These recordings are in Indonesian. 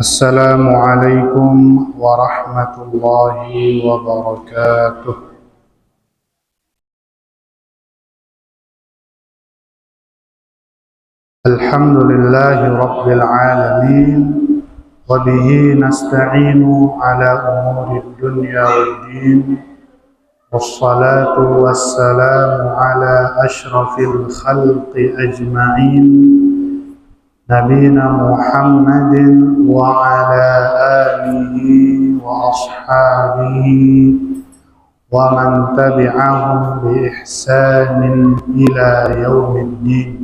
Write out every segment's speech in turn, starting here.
السلام عليكم ورحمة الله وبركاته. الحمد لله رب العالمين وبه نستعين على أمور الدنيا والدين والصلاة والسلام على أشرف الخلق أجمعين نبينا محمد وعلى آله وأصحابه ومن تبعهم بإحسان إلى يوم الدين.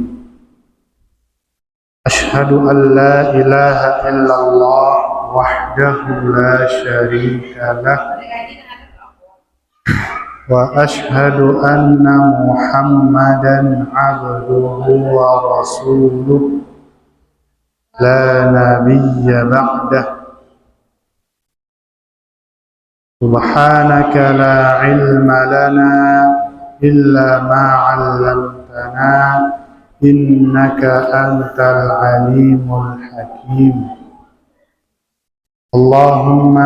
أشهد أن لا إله إلا الله وحده لا شريك له وأشهد أن محمدا عبده ورسوله لا نبي بعده. سبحانك لا علم لنا إلا ما علمتنا إنك أنت العليم الحكيم. اللهم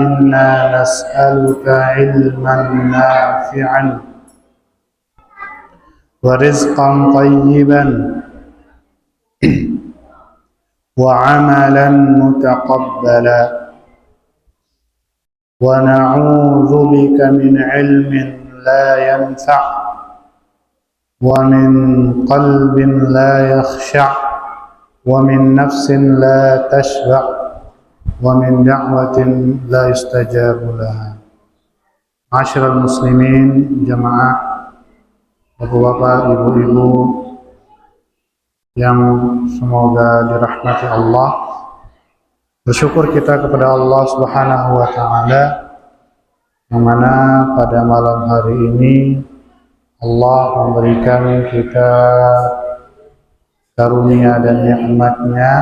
إنا نسألك علما نافعا ورزقا طيبا وعملا متقبلا ونعوذ بك من علم لا ينفع ومن قلب لا يخشع ومن نفس لا تشبع ومن دعوة لا يستجاب لها. Ma'asyiral muslimin, jamaah, bapak-bapak, ibu-ibu yang semoga dirahmati Allah. Bersyukur kita kepada Allah Subhanahu wa taala yang mana pada malam hari ini Allah memberikan kita karunia dan nikmat-Nya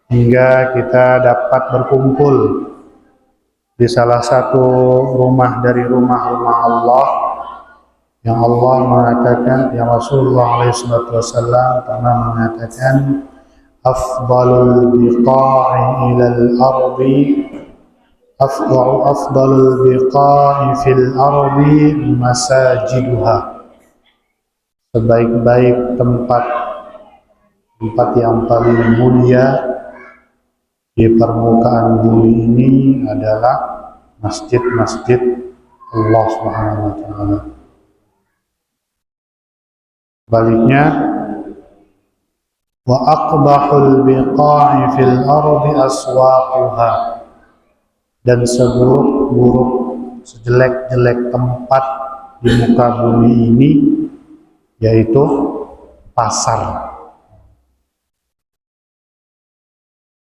hingga kita dapat berkumpul di salah satu rumah dari rumah-rumah Allah yang Allah mengatakan, yang Rasulullah SAW pernah mengatakan, afdalul biqa'i ilal ardi afdalul biqa'i fil ardi masajiduha. Sebaik-baik tempat yang paling mulia di permukaan bumi ini adalah masjid-masjid Allah Subhanahu wa taala. Baliknya, wa aqbahul biqa'i fil ardi aswaquha, dan seburuk-buruk, sejelek-jelek tempat di muka bumi ini yaitu pasar.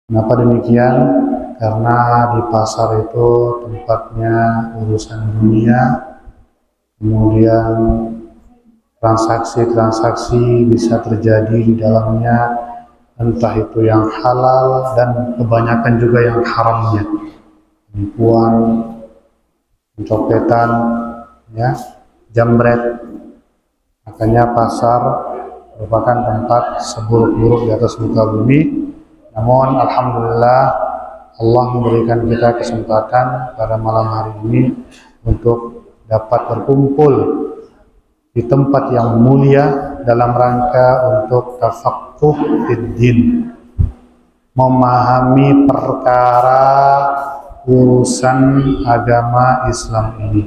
Kenapa demikian? Karena di pasar itu tempatnya urusan dunia, kemudian transaksi-transaksi bisa terjadi di dalamnya, entah itu yang halal dan kebanyakan juga yang haramnya, penipuan, pencopetan, ya, jambret. Makanya pasar merupakan tempat seburuk-buruk di atas muka bumi. Namun alhamdulillah Allah memberikan kita kesempatan pada malam hari ini untuk dapat berkumpul di tempat yang mulia dalam rangka untuk tafaqquh fid din, memahami perkara urusan agama Islam ini.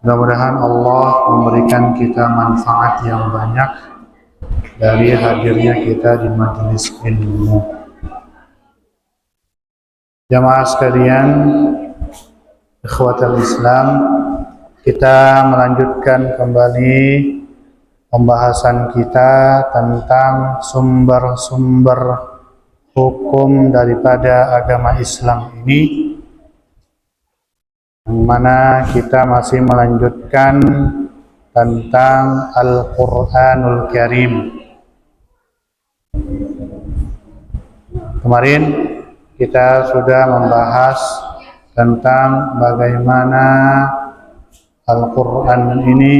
Mudah-mudahan Allah memberikan kita manfaat yang banyak dari hadirnya kita di majelis ilmu. Jamaah sekalian, ikhwatal Islam, kita melanjutkan kembali pembahasan kita tentang sumber-sumber hukum daripada agama Islam ini, yang mana kita masih melanjutkan tentang Al-Quranul Karim. Kemarin kita sudah membahas tentang bagaimana Al-Quran ini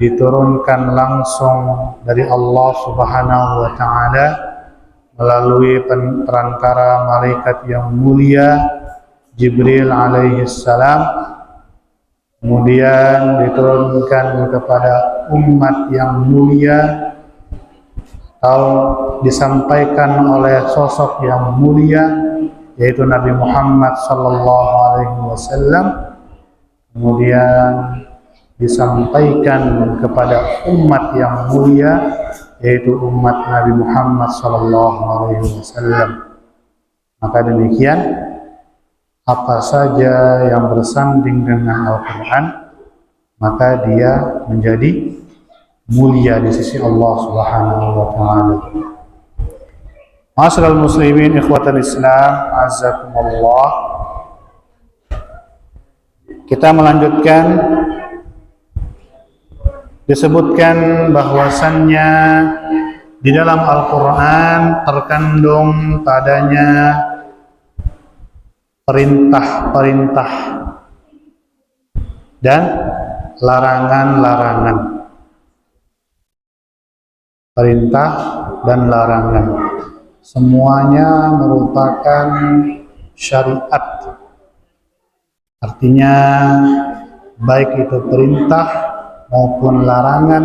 diturunkan langsung dari Allah Subhanahu wa taala melalui perantara malaikat yang mulia Jibril alaihi salam, kemudian diturunkan kepada umat yang mulia atau disampaikan oleh sosok yang mulia yaitu Nabi Muhammad sallallahu alaihi wasallam, kemudian disampaikan kepada umat yang mulia yaitu umat Nabi Muhammad sallallahu alaihi wasallam. Maka demikian, apa saja yang bersanding dengan Al-Quran maka dia menjadi mulia di sisi Allah Subhanahu wa taala. Ma'asyiral muslimin ikhwatal Islam, azakumullah. Kita melanjutkan, disebutkan bahwasannya di dalam Al-Quran terkandung padanya perintah-perintah dan larangan-larangan. Perintah dan larangan semuanya merupakan syariat. Artinya baik itu perintah maupun larangan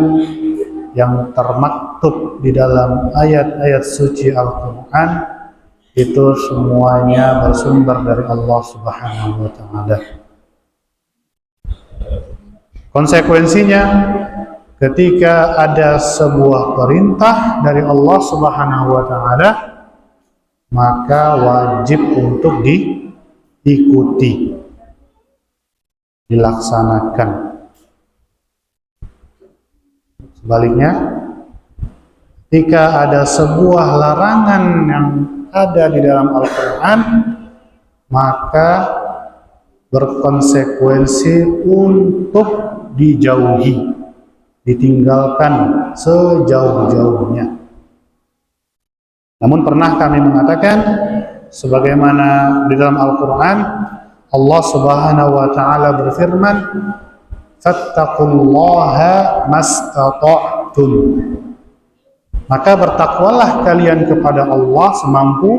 yang termaktub di dalam ayat-ayat suci Al-Quran itu semuanya bersumber dari Allah Subhanahu wa taala. Konsekuensinya, ketika ada sebuah perintah dari Allah Subhanahu wa taala, maka wajib untuk diikuti, dilaksanakan. Sebaliknya, ketika ada sebuah larangan yang ada di dalam Al-Quran, maka berkonsekuensi untuk dijauhi, ditinggalkan sejauh-jauhnya. Namun pernah kami mengatakan, sebagaimana di dalam Al-Quran, Allah Subhanahu wa taala berfirman, "Fattaqullaha mastata'tum." Maka bertakwalah kalian kepada Allah semampu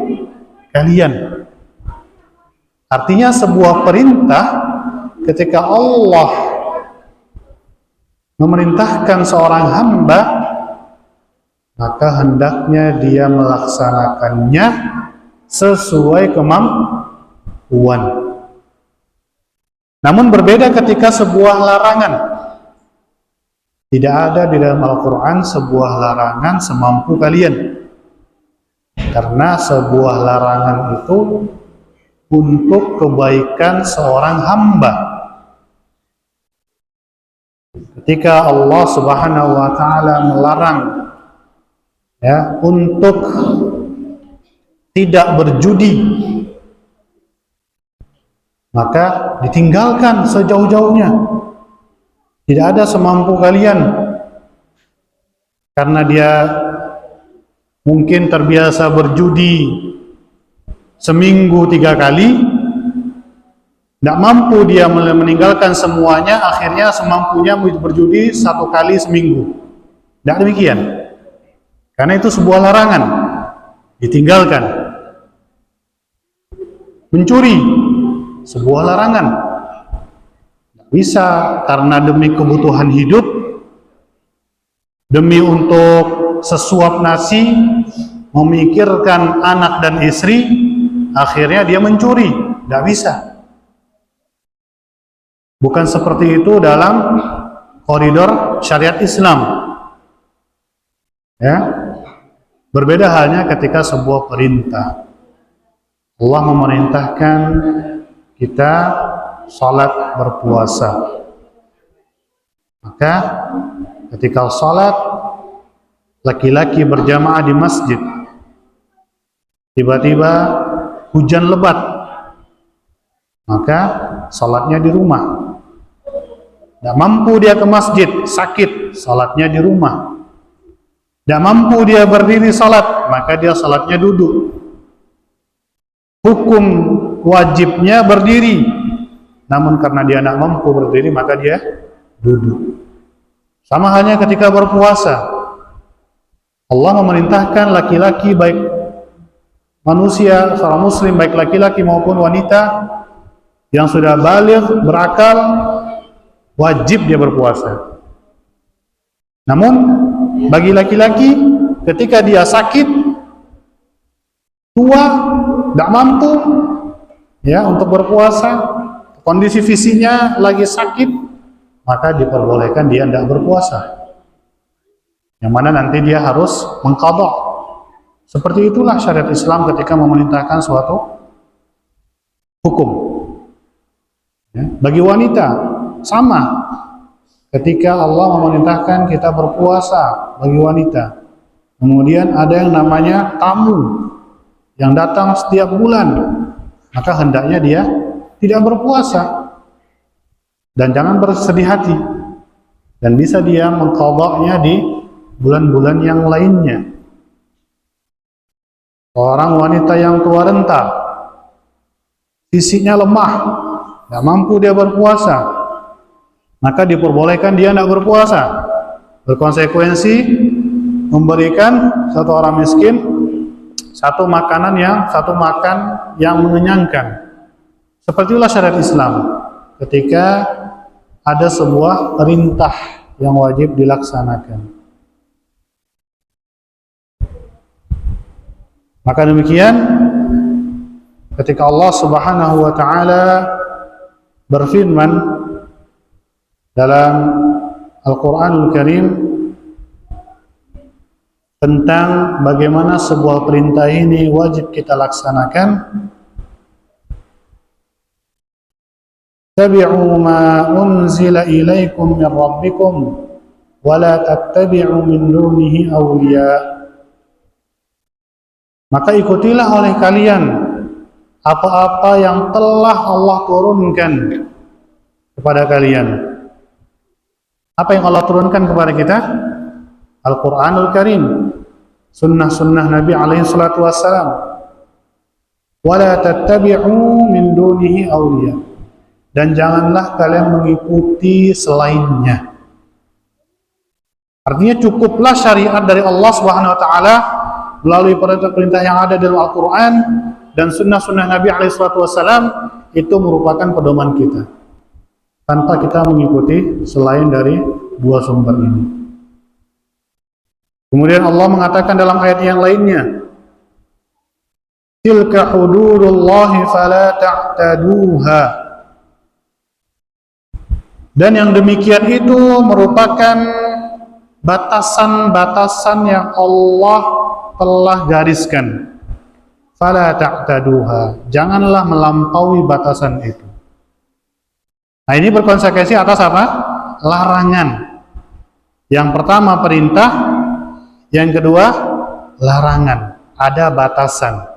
kalian. Artinya sebuah perintah ketika Allah memerintahkan seorang hamba, maka hendaknya dia melaksanakannya sesuai kemampuan. Namun berbeda ketika sebuah larangan. Tidak ada di dalam Al-Quran sebuah larangan semampu kalian. Karena sebuah larangan itu untuk kebaikan seorang hamba. Ketika Allah Subhanahu wa taala melarang untuk tidak berjudi, maka ditinggalkan sejauh-jauhnya. Tidak ada semampu kalian. Karena dia mungkin terbiasa berjudi seminggu 3 kali, tidak mampu dia meninggalkan semuanya, akhirnya semampunya berjudi 1 kali seminggu. Tidak demikian. Karena itu sebuah larangan, ditinggalkan. Mencuri, sebuah larangan. Tidak bisa, karena demi kebutuhan hidup, demi untuk sesuap nasi, memikirkan anak dan istri, akhirnya dia mencuri. Tidak bisa. Bukan seperti itu dalam koridor syariat Islam. Berbeda halnya ketika sebuah perintah. Allah memerintahkan kita salat berpuasa. Maka ketika salat, laki-laki berjamaah di masjid, tiba-tiba hujan lebat, maka salatnya di rumah. Tidak mampu dia ke masjid, sakit, salatnya di rumah. Tidak mampu dia berdiri salat, maka dia salatnya duduk. Hukum wajibnya berdiri, namun karena dia tidak mampu berdiri, maka dia duduk. Sama halnya ketika berpuasa. Allah memerintahkan laki-laki baik manusia, seorang muslim baik laki-laki maupun wanita yang sudah baligh, berakal, wajib dia berpuasa. Namun bagi laki-laki ketika dia sakit, tua, tidak mampu ya untuk berpuasa, kondisi fisiknya lagi sakit, maka diperbolehkan dia tidak berpuasa. Yang mana nanti dia harus mengqadha. Seperti itulah syariat Islam ketika memerintahkan suatu hukum. Ya. Bagi wanita sama. Ketika Allah memerintahkan kita berpuasa bagi wanita, kemudian ada yang namanya tamu yang datang setiap bulan, maka hendaknya dia tidak berpuasa dan jangan bersedih hati, dan bisa dia mengqadha'nya di bulan-bulan yang lainnya. Orang wanita yang tua renta, fisiknya lemah, tidak mampu dia berpuasa, maka diperbolehkan dia tidak berpuasa. Berkonsekuensi memberikan satu orang miskin satu makan yang mengenyangkan. Sepertilah syariat Islam ketika ada sebuah perintah yang wajib dilaksanakan. Maka demikian ketika Allah Subhanahu wa taala berfirman dalam Al-Qur'anul Karim tentang bagaimana sebuah perintah ini wajib kita laksanakan. Tabi'u ma unzila ilaikum min rabbikum wa la tattabi'u min dunihi awliya. Maka ikutilah oleh kalian apa-apa yang telah Allah turunkan kepada kalian. Apa yang Allah turunkan kepada kita? Al-Quranul Karim, sunnah-sunnah Nabi alaihi salatu wassalam. Wa la tattabi'u min dunihi awliya. Dan janganlah kalian mengikuti selainnya. Artinya cukuplah syariat dari Allah Subhanahu wa taala melalui perintah-perintah yang ada dalam Al-Quran dan sunnah-sunnah Nabi SAW, itu merupakan pedoman kita tanpa kita mengikuti selain dari dua sumber ini. Kemudian Allah mengatakan dalam ayat yang lainnya, tilka hududullahi fala ta'taduha. Dan yang demikian itu merupakan batasan-batasan yang Allah telah gariskan. Fala ta'taduha, janganlah melampaui batasan itu. Nah, ini berkonsekuensi atas apa? Larangan. Yang pertama perintah, yang kedua larangan. Ada batasan.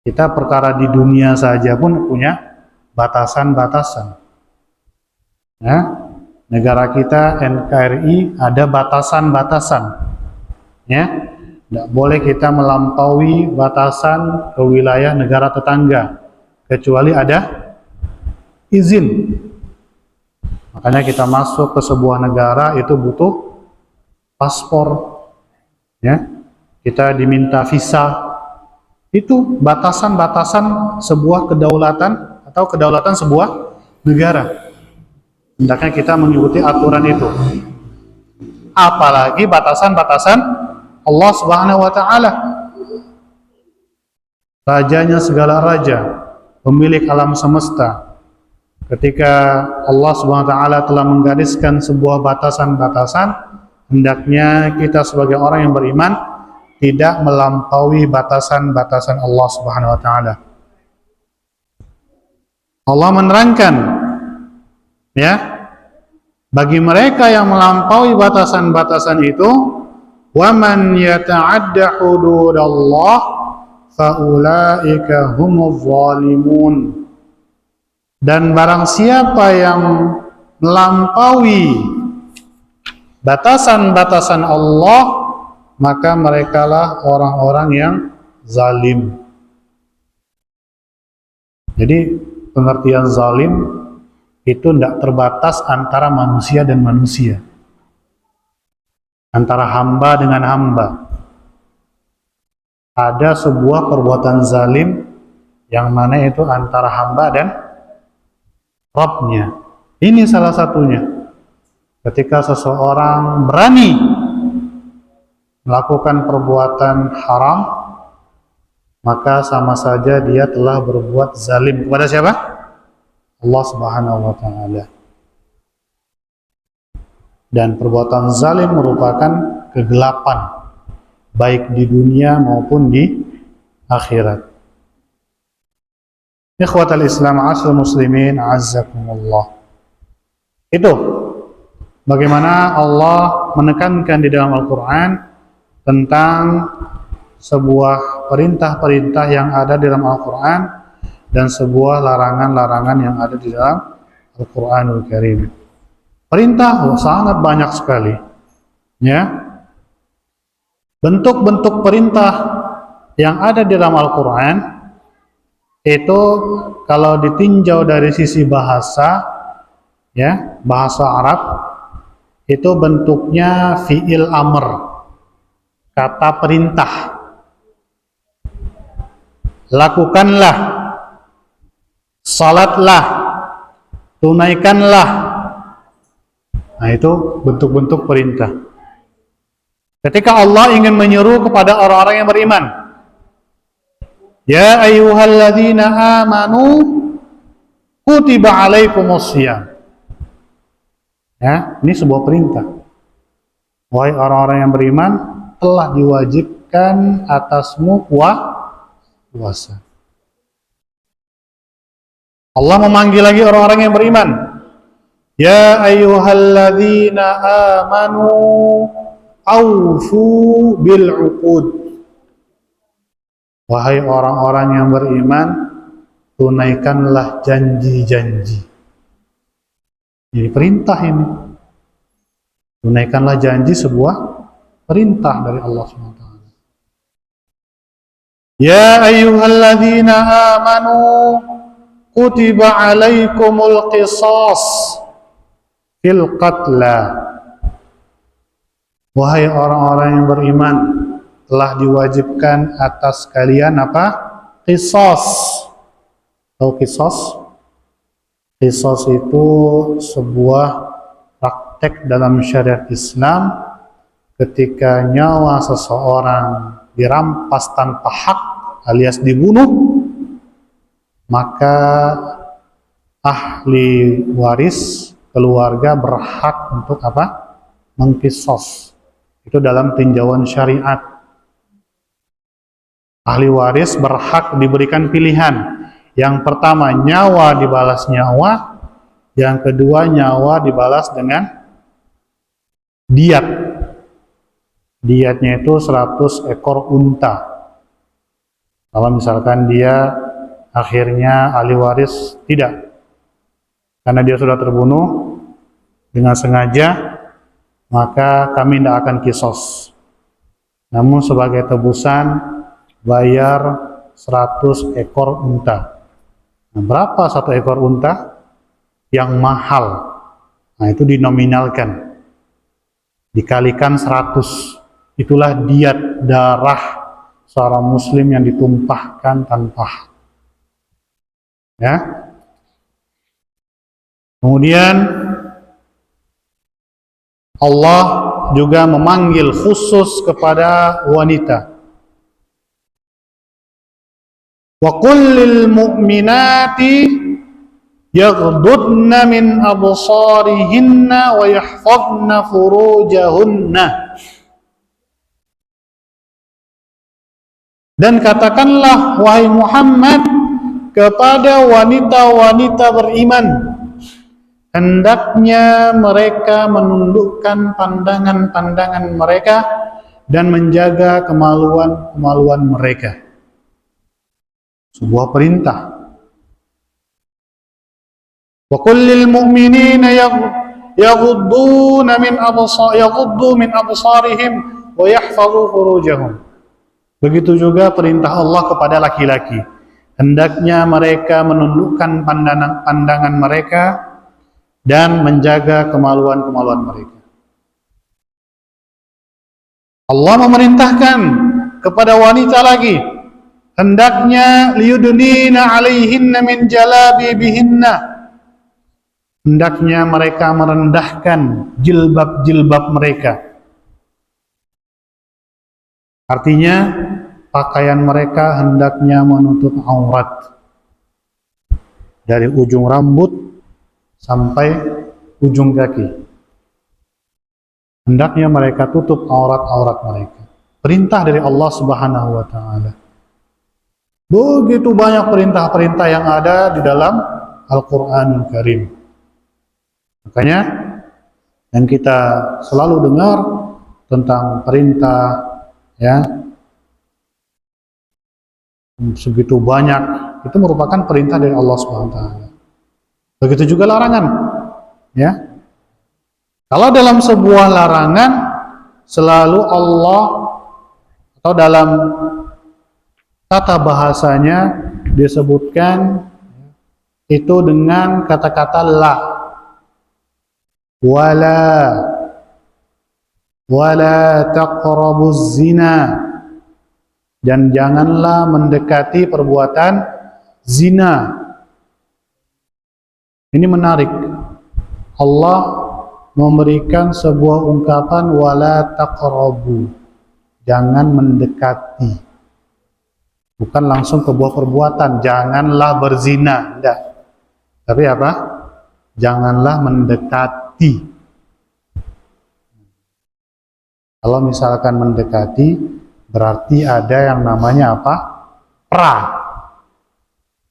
Kita perkara di dunia saja pun punya batasan-batasan. Ya, negara kita NKRI ada batasan-batasan. Ya. Tidak boleh kita melampaui batasan ke wilayah negara tetangga kecuali ada izin. Makanya kita masuk ke sebuah negara itu butuh paspor, ya. Kita diminta visa. Itu batasan-batasan sebuah kedaulatan atau kedaulatan sebuah negara. Hendaknya kita mengikuti aturan itu. Apalagi batasan-batasan Allah Subhanahu wa taala, rajanya segala raja, pemilik alam semesta. Ketika Allah Subhanahu wa taala telah menggariskan sebuah batasan-batasan, hendaknya kita sebagai orang yang beriman tidak melampaui batasan-batasan Allah Subhanahu wa taala. Allah menerangkan, ya, bagi mereka yang melampaui batasan-batasan itu, وَمَنْ يَتَعَدَّ حُدُودَ اللَّهِ فَأُولَئِكَ هُمُ الظَّالِمُونَ. Dan barang siapa yang melampaui batasan-batasan Allah, maka merekalah orang-orang yang zalim. Jadi pengertian zalim itu tidak terbatas antara manusia dan manusia, antara hamba dengan hamba, ada sebuah perbuatan zalim yang mana itu antara hamba dan Rabbnya. Ini salah satunya. Ketika seseorang berani melakukan perbuatan haram, maka sama saja dia telah berbuat zalim kepada siapa? Allah Subhanahu wa taala. Dan perbuatan zalim merupakan kegelapan baik di dunia maupun di akhirat. Ikhwatal Islam, asal muslimin, azzakumullah. Itu bagaimana Allah menekankan di dalam Al-Quran tentang sebuah perintah-perintah yang ada di dalam Al-Quran dan sebuah larangan-larangan yang ada di dalam Al-Quranul Karim. Perintah sangat banyak sekali, ya. Bentuk-bentuk perintah yang ada di dalam Al-Quran itu kalau ditinjau dari sisi bahasa, ya, bahasa Arab, itu bentuknya fi'il amr, kata perintah. Lakukanlah, salatlah, tunaikanlah. Nah, itu bentuk-bentuk perintah. Ketika Allah ingin menyeru kepada orang-orang yang beriman, ya ayyuhalladzina amanu kutiba alaikumussyam. Ya, ini sebuah perintah. Wahai orang-orang yang beriman, telah diwajibkan atasmu puasa. Allah memanggil lagi orang-orang yang beriman. Ya ayyuhalladzina amanu aufu bil uqud. Wahai orang-orang yang beriman, tunaikanlah janji-janji. Jadi perintah ini. Tunaikanlah janji, sebuah perintah dari Allah SWT. Ya ayyuhalladzina amanu kutiba alaikumul qisas fil qatla. Wahai orang-orang yang beriman, telah diwajibkan atas kalian apa? Qisas. Tahu qisas? Qisas itu sebuah praktek dalam syariat Islam ketika nyawa seseorang dirampas tanpa hak alias dibunuh, maka ahli waris keluarga berhak untuk apa? Mengqisas. Itu dalam tinjauan syariat. Ahli waris berhak diberikan pilihan. Yang pertama, nyawa dibalas nyawa. Yang kedua, nyawa dibalas dengan diat. Diatnya itu 100 ekor unta. Kalau misalkan dia akhirnya ahli waris tidak, karena dia sudah terbunuh dengan sengaja, maka kami tidak akan qisas. Namun sebagai tebusan bayar 100 ekor unta. Nah, berapa satu ekor unta? Yang mahal. Nah, itu dinominalkan. Dikalikan 100. Itulah diat darah seorang muslim yang ditumpahkan tanpa hak. Ya. Kemudian Allah juga memanggil khusus kepada wanita. Wa qul lil mu'minati yaghdudna min absarihinna wa yahfazna furujahunna. Dan katakanlah wahai Muhammad kepada wanita-wanita beriman, hendaknya mereka menundukkan pandangan-pandangan mereka dan menjaga kemaluan-kemaluan mereka. Sebuah perintah. Wa qul lil mu'minina yaghuddu min absarihim wa yahfazu furujahum. Begitu juga perintah Allah kepada laki-laki. Hendaknya mereka menundukkan pandangan mereka dan menjaga kemaluan-kemaluan mereka. Allah memerintahkan kepada wanita lagi, hendaknya liyudnina alaihinna min jalabibihinna, hendaknya mereka merendahkan jilbab-jilbab mereka. Artinya pakaian mereka hendaknya menutup aurat dari ujung rambut sampai ujung kaki. Hendaknya mereka tutup aurat-aurat mereka. Perintah dari Allah Subhanahu wa taala. Begitu banyak perintah-perintah yang ada di dalam Al-Qur'anul Karim. Makanya yang kita selalu dengar tentang perintah, ya, segitu banyak, itu merupakan perintah dari Allah Subhanahu wa taala. Begitu juga larangan, ya. Kalau dalam sebuah larangan selalu Allah, atau dalam tata bahasanya disebutkan itu dengan kata-kata la, wala taqrabuz zina, dan janganlah mendekati perbuatan zina. Ini menarik. Allah memberikan sebuah ungkapan wala taqrabu, jangan mendekati. Bukan langsung sebuah perbuatan, janganlah berzina, enggak. Tapi apa? Janganlah mendekati. Kalau misalkan mendekati, berarti ada yang namanya apa? Pra.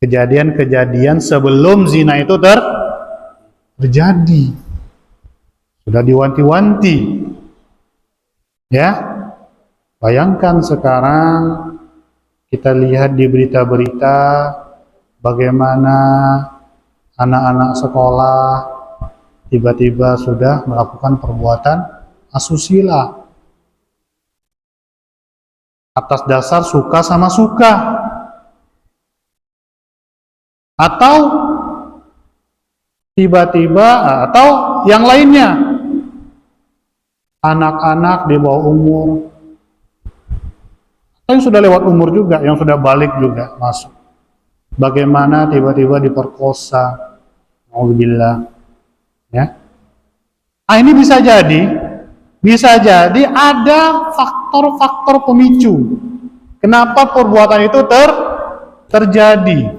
Kejadian-kejadian sebelum zina itu terjadi. Sudah diwanti-wanti. Ya. Bayangkan sekarang kita lihat di berita-berita bagaimana anak-anak sekolah tiba-tiba sudah melakukan perbuatan asusila atas dasar suka sama suka, atau tiba-tiba, atau yang lainnya, anak-anak di bawah umur, atau yang sudah lewat umur juga, yang sudah balik juga masuk. Bagaimana tiba-tiba diperkosa, alhamdulillah, ya. Ini bisa jadi ada faktor-faktor pemicu kenapa perbuatan itu terjadi.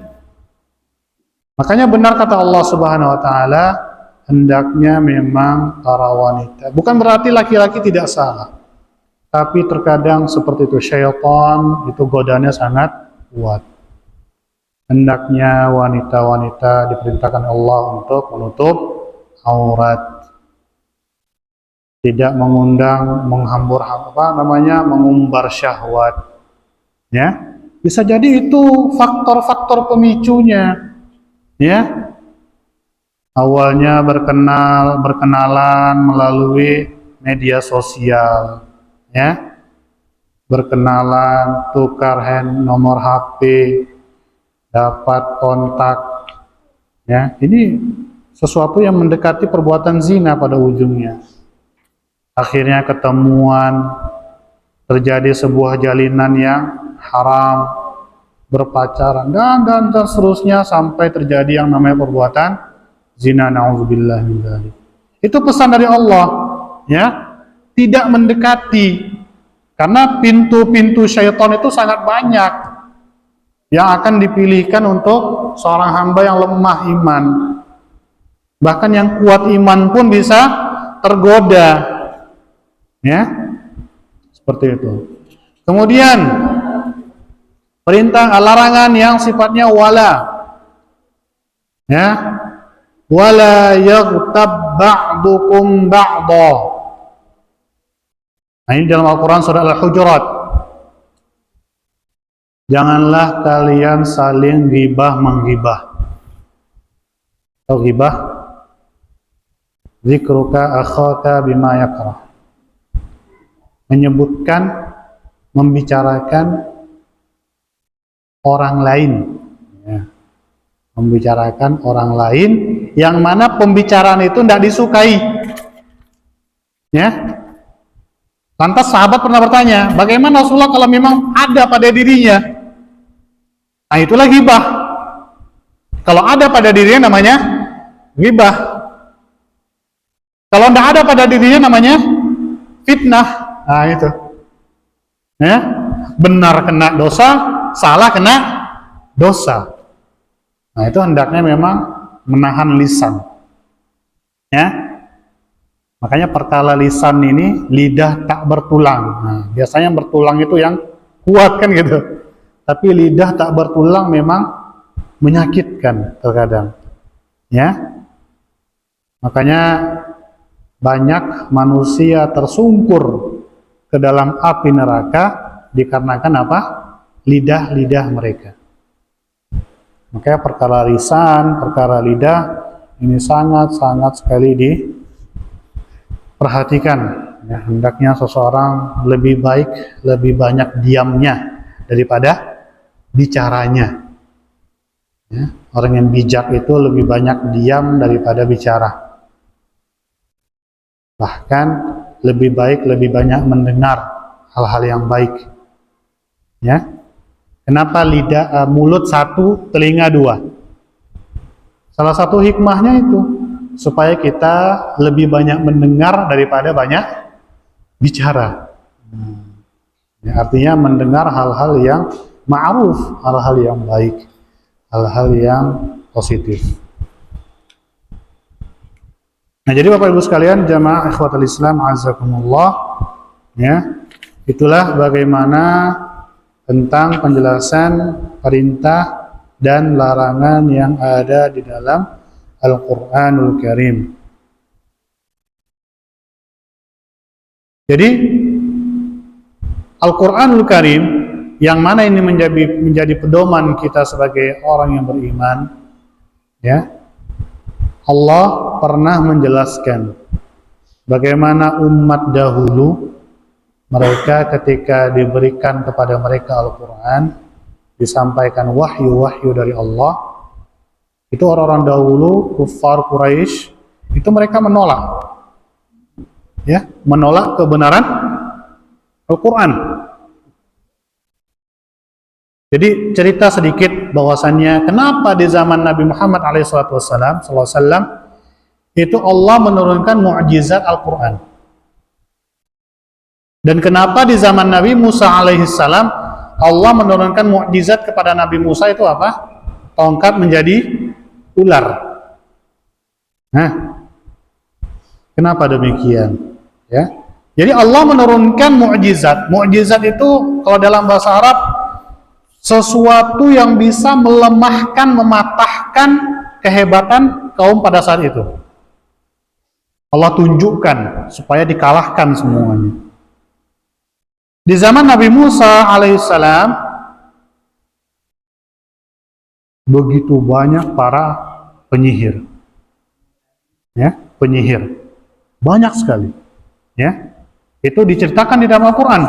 Makanya benar kata Allah Subhanahu wa taala, hendaknya memang para wanita, bukan berarti laki-laki tidak salah, tapi terkadang seperti itu, syaitan itu godanya sangat kuat. Hendaknya wanita-wanita diperintahkan Allah untuk menutup aurat, tidak mengundang, mengumbar syahwat, ya. Bisa jadi itu faktor-faktor pemicunya, ya. Awalnya berkenalan melalui media sosial, ya. Berkenalan, tukar nomor HP, dapat kontak, ya. Ini sesuatu yang mendekati perbuatan zina pada ujungnya. Akhirnya ketemuan, terjadi sebuah jalinan yang haram, berpacaran, dan seterusnya sampai terjadi yang namanya perbuatan zina, na'udzubillah min dzalik. Itu pesan dari Allah, ya, tidak mendekati, karena pintu-pintu syaitan itu sangat banyak yang akan dipilihkan untuk seorang hamba yang lemah iman. Bahkan yang kuat iman pun bisa tergoda, ya, seperti itu. Kemudian perintah larangan yang sifatnya wala, ya, wala yaghtab ba'dukum ba'dha. Nah, ini dalam Al-Quran surah Al-Hujurat. Janganlah kalian saling ghibah menghibah. Atau ghibah, zikruka akhaka bima yakrah, menyebutkan, membicarakan orang lain, ya. Membicarakan orang lain yang mana pembicaraan itu tidak disukai, ya. Lantas sahabat pernah bertanya, bagaimana Rasulullah kalau memang ada pada dirinya? Nah, itulah ghibah. Kalau ada pada dirinya namanya ghibah. Kalau tidak ada pada dirinya namanya fitnah. Nah, itu. Ya, benar kena dosa, salah kena dosa. Nah, itu hendaknya memang menahan lisan. Ya. Makanya perkara lisan ini lidah tak bertulang. Nah, biasanya bertulang itu yang kuat kan gitu. Tapi lidah tak bertulang memang menyakitkan terkadang. Ya. Makanya banyak manusia tersungkur ke dalam api neraka dikarenakan apa? Lidah-lidah mereka. Makanya perkara lisan, perkara lidah ini sangat-sangat sekali diperhatikan. Ya, hendaknya seseorang lebih baik, lebih banyak diamnya daripada bicaranya. Ya, orang yang bijak itu lebih banyak diam daripada bicara. Bahkan lebih baik, lebih banyak mendengar hal-hal yang baik. Ya. Kenapa mulut satu, telinga dua? Salah satu hikmahnya itu supaya kita lebih banyak mendengar daripada banyak bicara. Ya, artinya mendengar hal-hal yang ma'ruf, hal-hal yang baik, hal-hal yang positif. Nah, jadi Bapak Ibu sekalian, jamaah ikhwatul Islam azakumullah, ya, itulah bagaimana tentang penjelasan perintah dan larangan yang ada di dalam Al-Qur'anul Karim. Jadi Al-Qur'anul Karim yang mana ini menjadi pedoman kita sebagai orang yang beriman, ya. Allah pernah menjelaskan bagaimana umat dahulu mereka ketika diberikan kepada mereka Al-Quran, disampaikan wahyu-wahyu dari Allah, itu orang-orang dahulu, kuffar Quraisy, itu mereka menolak, ya, menolak kebenaran Al-Quran. Jadi cerita sedikit bahwasannya kenapa di zaman Nabi Muhammad SAW itu Allah menurunkan mukjizat Al-Quran. Dan kenapa di zaman Nabi Musa alaihissalam Allah menurunkan mukjizat kepada Nabi Musa itu apa? Tongkat menjadi ular. Nah, kenapa demikian? Ya, jadi Allah menurunkan mukjizat. Mukjizat itu kalau dalam bahasa Arab sesuatu yang bisa melemahkan, mematahkan kehebatan kaum pada saat itu. Allah tunjukkan supaya dikalahkan semuanya. Di zaman Nabi Musa alaihissalam begitu banyak para penyihir, ya, penyihir banyak sekali, ya, itu diceritakan di dalam Al-Quran,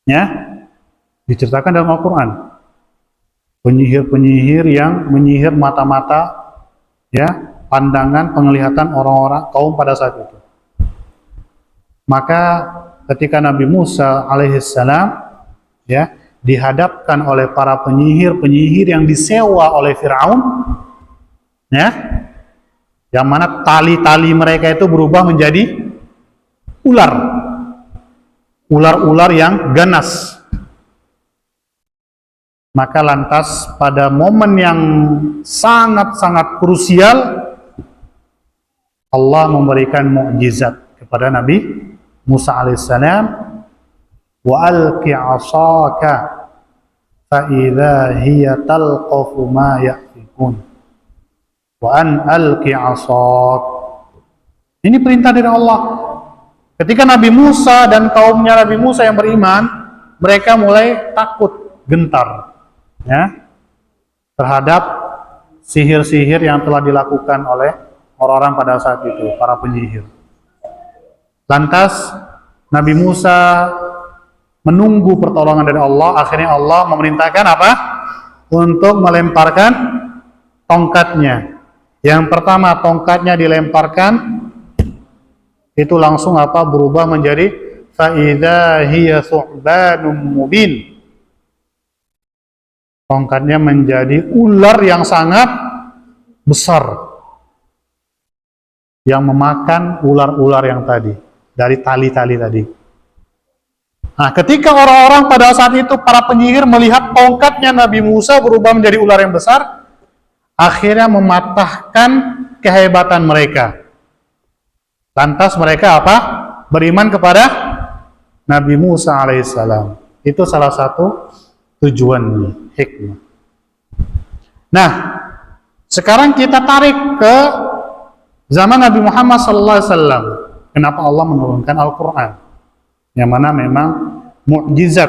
ya, diceritakan dalam Al-Quran, penyihir-penyihir yang menyihir mata-mata, ya, pandangan, penglihatan orang-orang kaum pada saat itu. Maka ketika Nabi Musa alaihissalam, ya, dihadapkan oleh para penyihir yang disewa oleh Fir'aun, ya, yang mana tali-tali mereka itu berubah menjadi ular yang ganas. Maka lantas pada momen yang sangat-sangat krusial Allah memberikan mukjizat kepada Nabi Musa alaihissalam, wa alqi 'asaka fa idza hiya talqafu ma yafikun, wa an alqi 'asak. Ini perintah dari Allah. Ketika Nabi Musa dan kaumnya Nabi Musa yang beriman, mereka mulai takut, gentar, ya, terhadap sihir-sihir yang telah dilakukan oleh orang-orang pada saat itu, para penyihir. Lantas Nabi Musa menunggu pertolongan dari Allah. Akhirnya Allah memerintahkan apa? Untuk melemparkan tongkatnya. Yang pertama tongkatnya dilemparkan, itu langsung apa? Berubah menjadi فَإِذَا هِيَ ثُعْبَانٌ مُبِينٌ. Tongkatnya menjadi ular yang sangat besar, yang memakan ular-ular yang tadi, dari tali-tali tadi. Nah, ketika orang-orang pada saat itu, para penyihir melihat tongkatnya Nabi Musa berubah menjadi ular yang besar, akhirnya mematahkan kehebatan mereka. Lantas mereka apa? Beriman kepada Nabi Musa alaihissalam. Itu salah satu tujuannya, hikmah. Nah, sekarang kita tarik ke zaman Nabi Muhammad SAW. Kenapa Allah menurunkan Al-Quran? Yang mana memang mukjizat,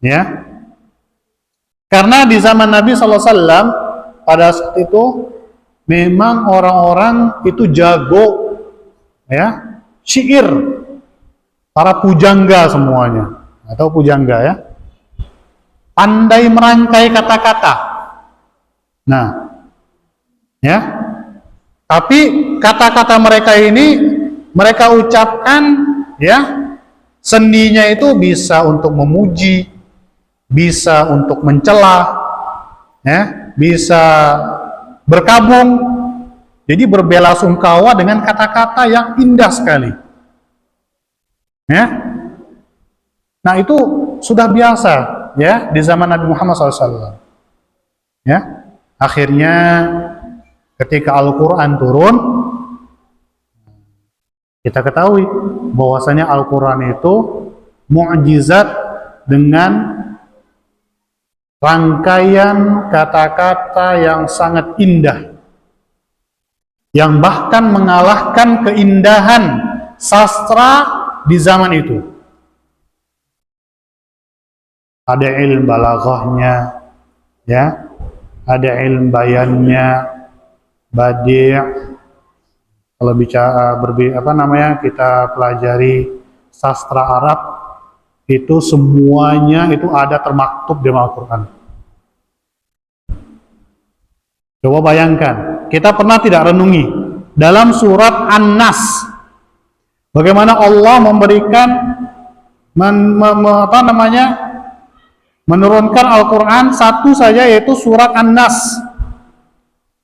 ya. Karena di zaman Nabi SAW pada saat itu memang orang-orang itu jago, ya, syair, para pujangga semuanya, atau pujangga, ya, pandai merangkai kata-kata. Nah, ya, tapi kata-kata mereka ini mereka ucapkan, ya, sendinya itu bisa untuk memuji, bisa untuk mencela, ya, bisa berkabung. Jadi berbelasungkawa dengan kata-kata yang indah sekali, ya. Nah, itu sudah biasa, ya, di zaman Nabi Muhammad SAW. Ya, akhirnya ketika Al-Quran turun, kita ketahui bahwasanya Al-Quran itu mukjizat dengan rangkaian kata-kata yang sangat indah, yang bahkan mengalahkan keindahan sastra di zaman itu. Ada ilmu balaghahnya, ya, ada ilmu bayannya, badi'. Kalau bicara kita pelajari sastra Arab, itu semuanya itu ada termaktub di Al-Quran. Coba bayangkan, kita pernah tidak renungi dalam surat An-Nas bagaimana Allah memberikan menurunkan Al-Quran satu saja, yaitu surat An-Nas.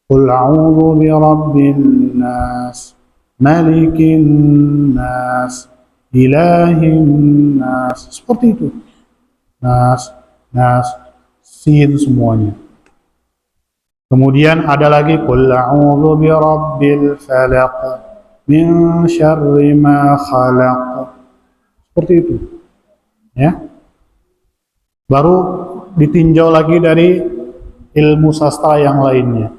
Qul a'udzu birabbin nas, malikin nas, ilahin nas. Seperti itu. Nas, sin semuanya. Kemudian ada lagi qul a'udzu birabbil falaq min syarri ma khalaq. Seperti itu. Ya. Baru ditinjau lagi dari ilmu sastra yang lainnya.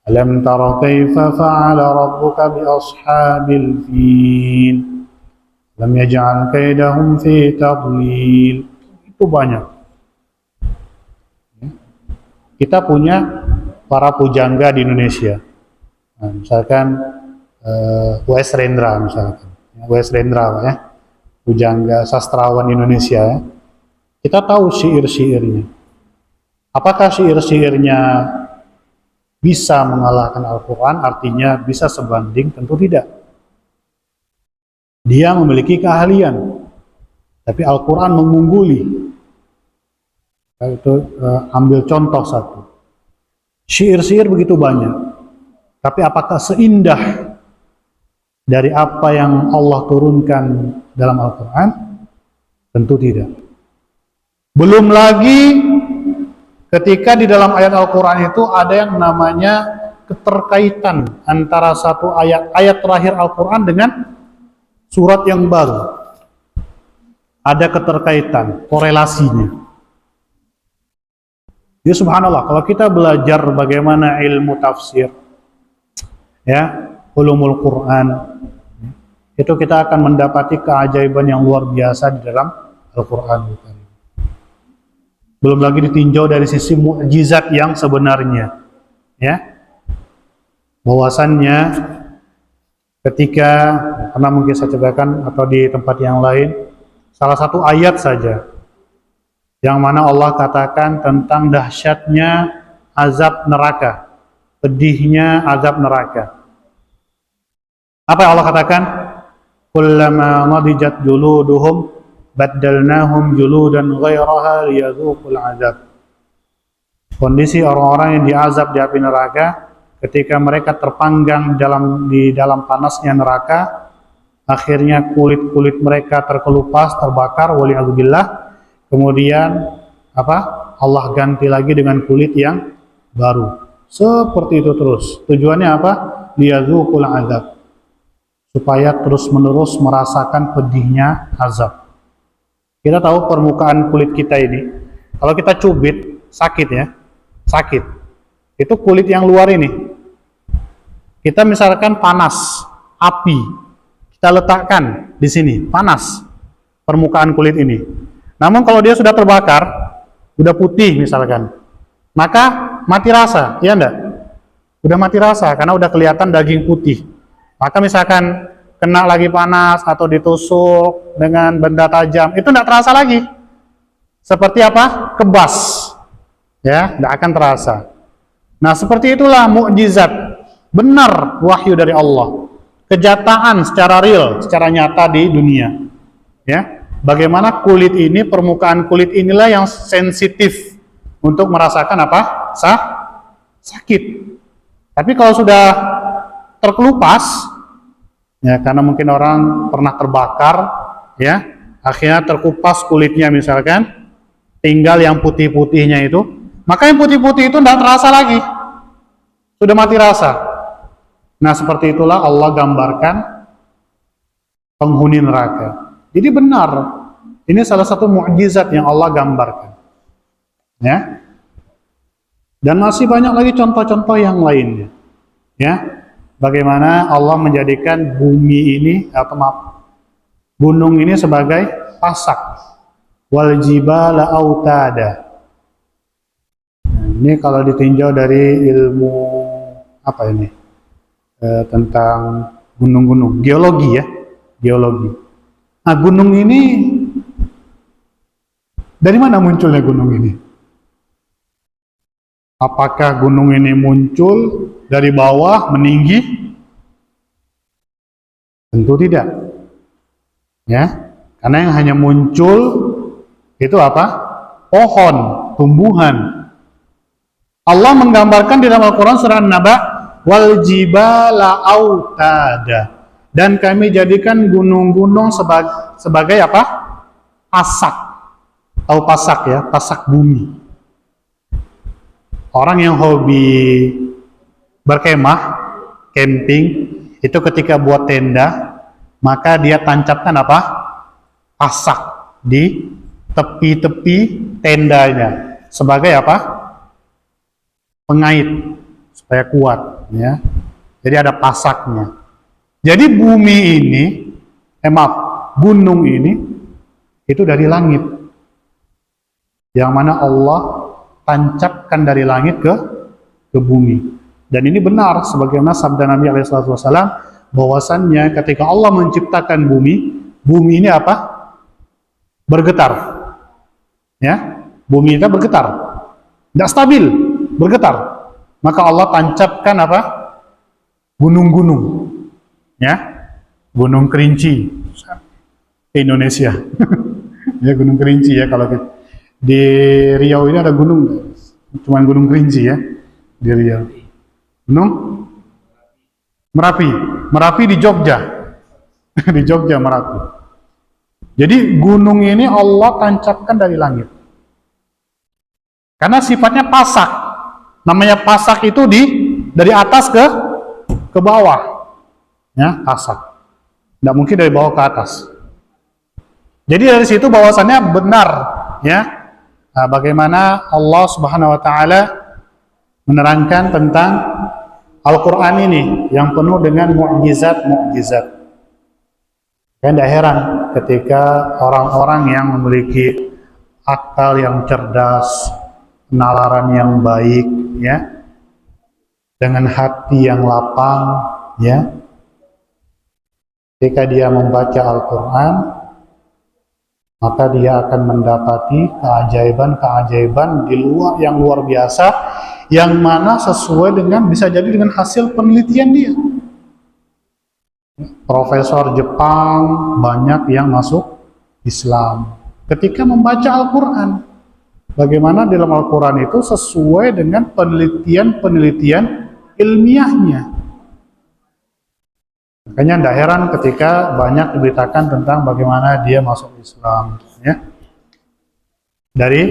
Alam tara kaifa fa'ala rabbuka bi ashabil fil lam yaj'al kaidahum fi tadlil. Itu banyak. Kita punya para pujangga di Indonesia. Nah, misalkan W.S. Rendra misalkan. W.S. Rendra, ya. Pujangga sastrawan Indonesia, ya. Kita tahu syair-syairnya. Apakah syair-syairnya bisa mengalahkan Al-Quran, artinya bisa sebanding? Tentu tidak. Dia memiliki keahlian, tapi Al-Quran mengungguli. Itu ambil contoh satu. Syair-syair begitu banyak, tapi apakah seindah dari apa yang Allah turunkan dalam Al-Quran? Tentu tidak. Belum lagi ketika di dalam ayat Al-Quran itu ada yang namanya keterkaitan antara satu ayat terakhir Al-Quran dengan surat yang baru. Ada keterkaitan, korelasinya. Ya subhanallah, kalau kita belajar bagaimana ilmu tafsir, ya, ulumul Quran, itu kita akan mendapati keajaiban yang luar biasa di dalam Al-Quran. Belum lagi ditinjau dari sisi mukjizat yang sebenarnya, ya. Bahwasannya ketika, karena mungkin saya ceritakan atau di tempat yang lain, salah satu ayat saja yang mana Allah katakan tentang dahsyatnya azab neraka, pedihnya azab neraka. Apa yang Allah katakan? kullama nadijat juluduhum baddalnahum juludan ghairaha liyadzuqul azab. Kondisi orang-orang yang diazab di api neraka ketika mereka terpanggang di dalam panasnya neraka, akhirnya kulit-kulit mereka terkelupas, terbakar, wali'adzubillah. Kemudian Allah ganti lagi dengan kulit yang baru. Seperti itu terus. Tujuannya apa? Liyadzuqul azab. Supaya terus-menerus merasakan pedihnya azab. Kita tahu permukaan kulit kita ini, kalau kita cubit, sakit ya. Sakit. Itu kulit yang luar ini. Kita misalkan panas, api, kita letakkan di sini, panas permukaan kulit ini. Namun kalau dia sudah terbakar, udah putih misalkan, maka mati rasa, ya enggak? Udah mati rasa karena udah kelihatan daging putih. Maka misalkan kena lagi panas atau ditusuk dengan benda tajam, itu enggak terasa lagi. Seperti apa? Kebas. Ya, enggak akan terasa. Nah, seperti itulah mukjizat. Benar wahyu dari Allah. Kejataan secara real, secara nyata di dunia. Ya. Bagaimana kulit ini, permukaan kulit inilah yang sensitif untuk merasakan apa? Sakit. Tapi kalau sudah terkelupas, ya karena mungkin orang pernah terbakar, ya, akhirnya terkupas kulitnya misalkan, tinggal yang putih-putihnya itu, maka yang putih-putih itu tidak terasa lagi, sudah mati rasa. Nah seperti itulah Allah gambarkan penghuni neraka. Jadi benar, ini salah satu mukjizat yang Allah gambarkan. Ya. Dan masih banyak lagi contoh-contoh yang lainnya. Ya. Bagaimana Allah menjadikan bumi ini atau gunung ini sebagai pasak. Wal jibala autada. Nah, ini kalau ditinjau dari ilmu apa ini? Tentang gunung-gunung, geologi ya, geologi. Nah, gunung ini dari mana munculnya gunung ini? Apakah gunung ini muncul dari bawah meninggi? Tentu tidak. Ya, karena yang hanya muncul itu apa? Pohon, tumbuhan. Allah menggambarkan di dalam Al-Quran surah An-Naba, wal jibala autada. Dan kami jadikan gunung-gunung sebagai apa? Pasak. Tahu pasak ya, pasak bumi. Orang yang hobi berkemah, camping, itu ketika buat tenda, maka dia tancapkan apa? Pasak di tepi-tepi tendanya sebagai apa? Pengait supaya kuat, ya. Jadi ada pasaknya. Jadi bumi ini, gunung ini itu dari langit. Yang mana Allah tancapkan dari langit ke bumi. Dan ini benar sebagaimana sabda Nabi SAW, bahwasannya ketika Allah menciptakan bumi ini apa? Bergetar. Ya, bumi itu bergetar. Tidak stabil, bergetar. Maka Allah tancapkan apa? Gunung-gunung. Ya, Gunung Kerinci, Indonesia. Ya, Gunung Kerinci ya, kalau di Riau ini ada gunung, cuman Gunung Kerinci ya di Riau. Gunung Merapi di Jogja, di Jogja Merapi. Jadi gunung ini Allah tancapkan dari langit, karena sifatnya pasak. Namanya pasak itu dari atas ke bawah. Ya, pasak. Tidak mungkin dari bawah ke atas. Jadi dari situ bahwasannya benar, ya. Nah, bagaimana Allah Subhanahu wa taala menerangkan tentang Al-Qur'an ini yang penuh dengan mukjizat-mukjizat. Kan tidak heran ketika orang-orang yang memiliki akal yang cerdas, penalaran yang baik, ya, dengan hati yang lapang, ya, ketika dia membaca Al-Quran, maka dia akan mendapati keajaiban-keajaiban yang luar biasa, yang mana sesuai dengan, bisa jadi dengan hasil penelitian dia. profesor Jepang banyak yang masuk Islam ketika membaca Al-Quran. Bagaimana dalam Al-Quran itu sesuai dengan penelitian-penelitian ilmiahnya. Makanya tidak heran ketika banyak diberitakan tentang bagaimana dia masuk Islam, ya. Dari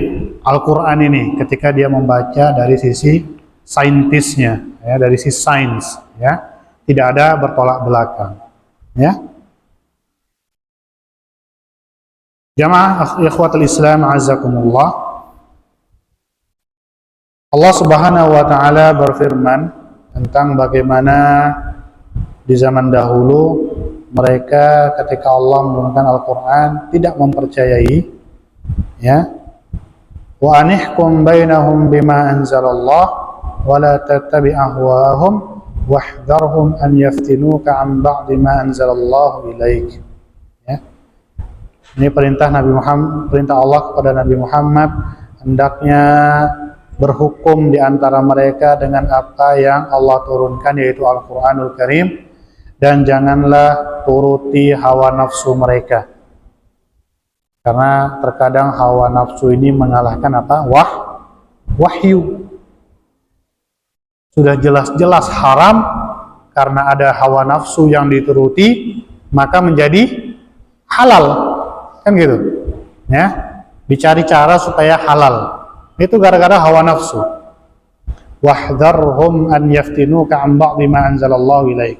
Al-Quran ini, ketika dia membaca dari sisi saintisnya, ya, dari sisi sains, ya, tidak ada bertolak belakang, ya. Jamaah ikhwatul Islam azakumullah, Allah Subhanahu wa taala berfirman tentang bagaimana di zaman dahulu mereka ketika Allah menurunkan Al-Qur'an tidak mempercayai, ya. Wa anihkum bainahum bima anzalallah wa la tattabi' ahwaahum wahdharhum an yaftinuka an ba'di ma anzalallahu ilaik. Ya. Ini perintah Nabi Muhammad, perintah Allah kepada Nabi Muhammad, hendaknya berhukum di antara mereka dengan apa yang Allah turunkan, yaitu Al-Qur'anul Karim, dan janganlah turuti hawa nafsu mereka. Karena terkadang hawa nafsu ini mengalahkan apa? Wahyu. Sudah jelas-jelas haram, karena ada hawa nafsu yang dituruti, maka menjadi halal. Kan gitu. Ya. Dicari cara supaya halal. Itu gara-gara hawa nafsu. Wahdharhum an yaftinuka an ba'di ma anzalallahu ilaik.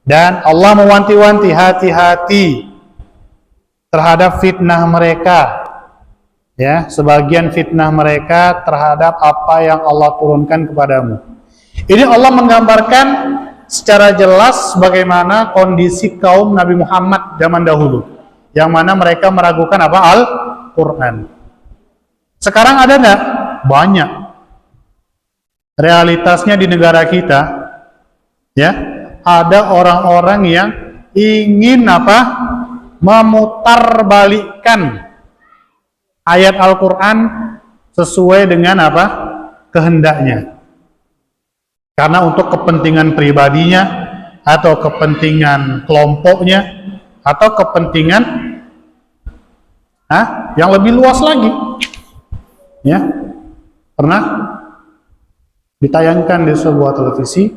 Dan Allah mewanti-wanti, hati-hati terhadap fitnah mereka, ya, sebagian fitnah mereka terhadap apa yang Allah turunkan kepadamu. Ini Allah menggambarkan secara jelas bagaimana kondisi kaum Nabi Muhammad zaman dahulu, yang mana mereka meragukan apa? Al-Quran. Sekarang ada enggak? Banyak. Realitasnya di negara kita, ya, ada orang-orang yang ingin apa? Memutarbalikkan ayat Al-Quran sesuai dengan apa? Kehendaknya. Karena untuk kepentingan pribadinya, atau kepentingan kelompoknya, atau kepentingan yang lebih luas lagi. Ya, pernah ditayangkan di sebuah televisi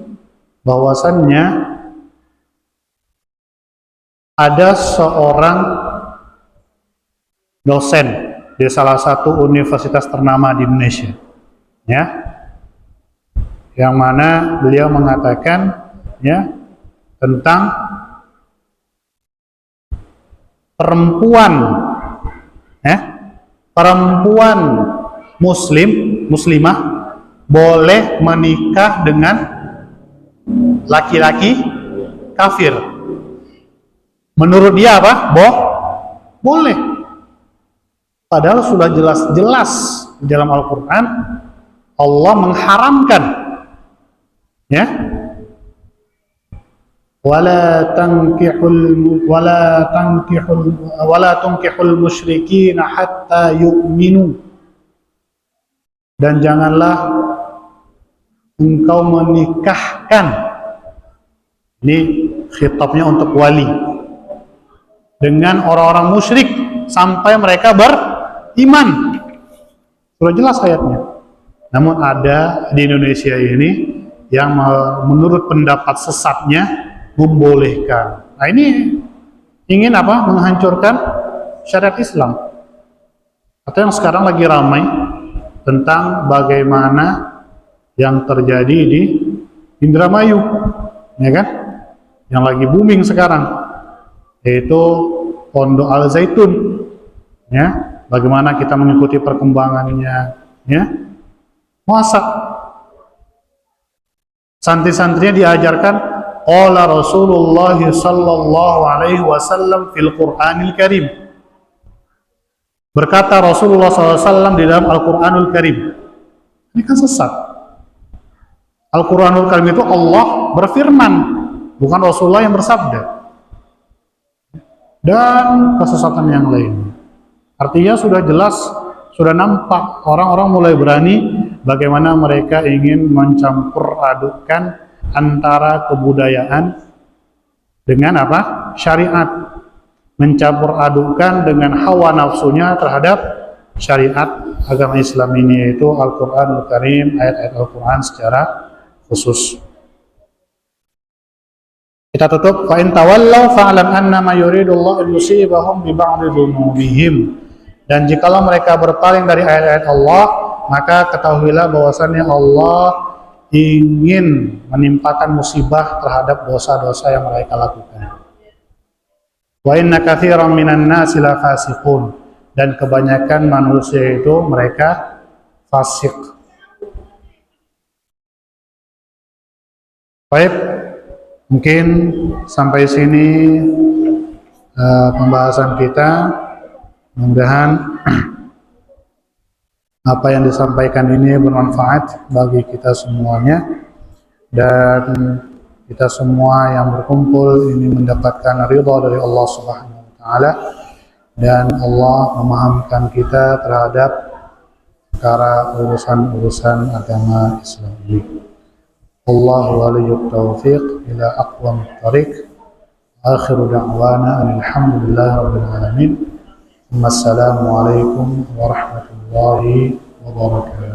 bahwasannya ada seorang dosen di salah satu universitas ternama di Indonesia, ya, yang mana beliau mengatakan, ya, tentang perempuan, perempuan muslimah boleh menikah dengan laki-laki kafir. Menurut dia apa? Boleh. Padahal sudah jelas-jelas di dalam Al-Quran Allah mengharamkan, ya. Wala tunkihul musyrikina hatta yu'minu. Dan janganlah engkau menikahkan, ini khitabnya untuk wali, dengan orang-orang musyrik sampai mereka beriman. Sudah jelas ayatnya. Namun ada di Indonesia ini yang menurut pendapat sesatnya membolehkan. Nah, ini ingin apa? Menghancurkan syariat Islam. Atau yang sekarang lagi ramai tentang bagaimana yang terjadi di Indramayu, ya kan? Yang lagi booming sekarang, yaitu Pondok Al Zaitun, ya. Bagaimana kita mengikuti perkembangannya, ya. Masa santri-santrinya diajarkan qala Rasulullah sallallahu alaihi wasallam fil Qur'anil Karim. Berkata Rasulullah SAW di dalam Al-Quranul Karim. Ini kan sesat. Al-Quranul Karim itu Allah berfirman, bukan Rasulullah yang bersabda. Dan kesesatan yang lain. Artinya sudah jelas, sudah nampak orang-orang mulai berani bagaimana mereka ingin mencampur adukkan antara kebudayaan dengan apa? Syariat. Mencampur adukan dengan hawa nafsunya terhadap syariat agama Islam ini, yaitu Al-Quranul Karim, ayat-ayat Al-Quran secara khusus. Kita tutup, fa in tawallaw fa'lam annama yuridullahu an yusibahum bi ba'dhi dzunubihim. Dan jikalau mereka berpaling dari ayat-ayat Allah, maka ketahuilah bahwasannya Allah ingin menimpakan musibah terhadap dosa-dosa yang mereka lakukan. Wa inna katsiran minan nasi la fasiqun, dan kebanyakan manusia itu mereka fasik. Baik, mungkin sampai sini pembahasan kita. Mudah-mudahan apa yang disampaikan ini bermanfaat bagi kita semuanya, dan kita semua yang berkumpul ini mendapatkan ridha dari Allah Subhanahu wa taala, dan Allah memahamkan kita terhadap perkara urusan-urusan agama Islam ini. Allahu waliyut taufiq ila aqwamit thariq. Akhiru da'wana alhamdulillahi rabbil alamin. Wassalamu alaikum warahmatullahi wabarakatuh.